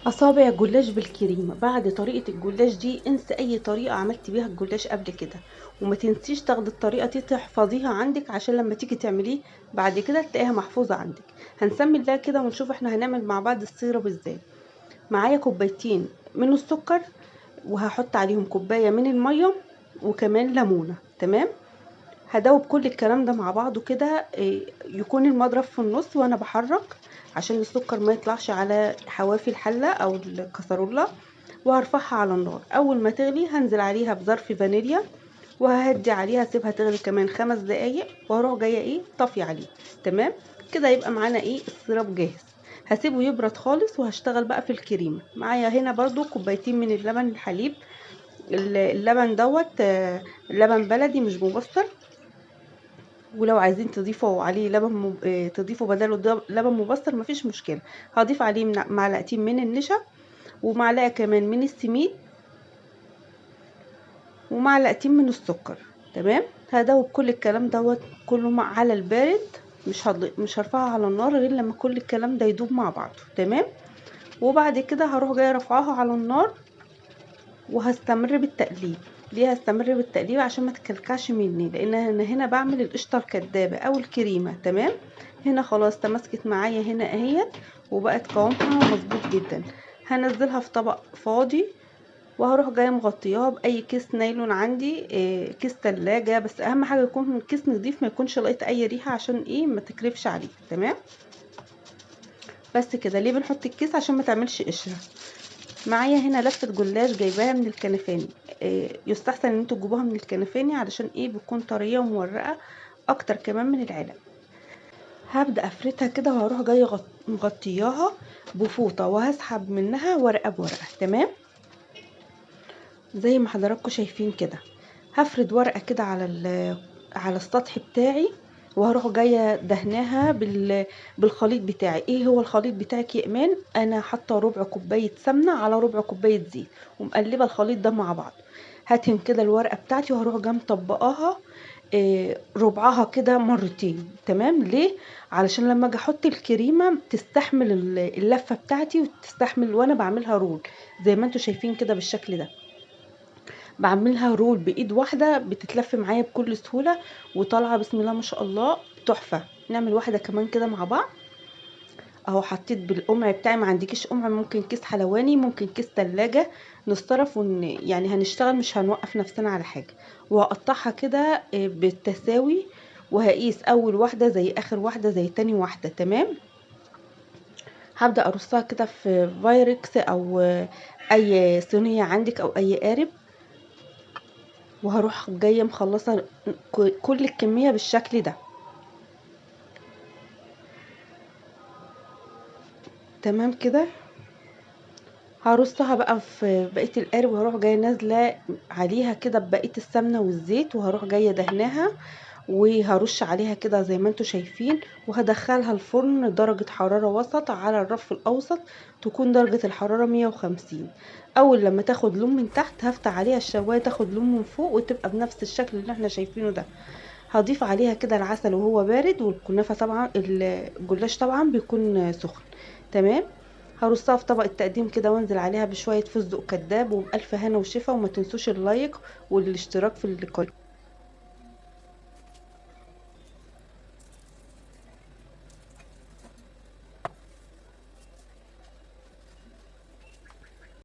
اصابع الجلاش بالكريمه. بعد طريقه الجلاش دي انسى اي طريقه عملت بيها الجلاش قبل كده، وما تنسيش تاخدي الطريقه دي تحفظيها عندك عشان لما تيجي تعمليه بعد كده تلاقيها محفوظه عندك. هنسمي الله كده ونشوف احنا هنعمل مع بعض السيرب ازاي. معايا كوبايتين من السكر، وهحط عليهم كوبايه من الميه، وكمان ليمونه. تمام. هدوب كل الكلام ده مع بعضه كده، يكون المضرب في النص وانا بحرك عشان السكر ما يطلعش على حوافي الحله او الكسرولة. وهرفعها على النار. اول ما تغلي هنزل عليها بظرف فانيليا، وههدي عليها اسيبها تغلي كمان 5 دقايق، واروح جايه طافيه عليه. تمام. كده يبقى معانا السيراب جاهز. هسيبه يبرد خالص وهشتغل بقى في الكريمه. معايا هنا برضو كوبايتين من اللبن الحليب. اللبن دوت لبن بلدي مش مبستر. ولو عايزين تضيفوا عليه تضيفوا بداله لبن مبستر مفيش مشكله. هضيف عليه معلقتين من النشا، ومعلقه كمان من السميد، ومعلقتين من السكر. تمام. هدوب كل الكلام دوت كله على البارد. مش هرفعها على النار غير لما كل الكلام ده يدوب مع بعضه. تمام. وبعد كده هروح جايه رافعاها على النار، وهستمر بالتقليب. ليه هستمر بالتقليب؟ عشان ما تكلكعش مني، لان انا هنا بعمل القشطه الكدابه او الكريمه. تمام. هنا خلاص تماسكت معايا هنا اهيت، وبقت قوامها مظبوط جدا. هنزلها في طبق فاضي، وهروح جايه مغطياها باي كيس نايلون عندي، كيس تلاجة. بس اهم حاجه يكون كيس نضيف، ما يكونش لاقيت اي ريحه عشان ما تكرفش عليه. تمام. بس كده. ليه بنحط الكيس؟ عشان ما تعملش قشره. معايا هنا لفة جلاش جايباها من الكنفاني. يستحسن ان انتوا تجيبوها من الكنفاني علشان بتكون طرية ومورقة اكتر كمان من العلب. هبدأ افردها كده، وهروح جاية مغطياها بفوطة، وهسحب منها ورقة بورقة. تمام. زي ما حضراتكم شايفين كده. هفرد ورقة كده على السطح بتاعي، وهروح جايه دهناها بالخليط بتاعي. ايه هو الخليط بتاعك يا ايمان؟ انا حاطه ربع كوبايه سمنه على ربع كوبايه زيت، ومقلبه الخليط ده مع بعض. هتهم كده الورقه بتاعتي، وهروح جايه مطبقاها ربعها كده مرتين. تمام. ليه؟ علشان لما اجي احط الكريمه تستحمل اللفه بتاعتي، وتستحمل وانا بعملها رول. زي ما انتم شايفين كده بالشكل ده. بعملها رول بايد واحده، بتتلف معايا بكل سهوله، وطالعه بسم الله ما شاء الله تحفه. نعمل واحده كمان كده مع بعض. اهو حطيت بالقمع بتاعي. ما عندكيش قمع ممكن كيس حلواني، ممكن كيس تلاجة. نصرف يعني هنشتغل، مش هنوقف نفسنا على حاجه. وهقطعها كده بالتساوي، وهقيس اول واحده زي اخر واحده زي تاني واحده. تمام. هبدا ارصها كده في فايركس او اي صينيه عندك او اي قارب، وهروح جايه مخلصه كل الكميه بالشكل ده. تمام كده. هرصها بقى في بقيه القارب، وهروح جايه نازله عليها كده ببقيه السمنه والزيت، وهروح جايه دهناها، وهرش عليها كده زي ما انتم شايفين. وهدخلها الفرن درجة حرارة وسط على الرف الأوسط، تكون درجة الحرارة 150. أول لما تاخد لون من تحت هفتح عليها الشواية تاخد لون من فوق، وتبقى بنفس الشكل اللي احنا شايفينه ده. هضيف عليها كده العسل وهو بارد، والكنافة طبعا الجلاش طبعا بيكون سخن. تمام. هرصها في طبق التقديم كده، وانزل عليها بشوية فستق كداب، وبألف هنا وشفا. وما تنسوش اللايك والاشتراك في القناة.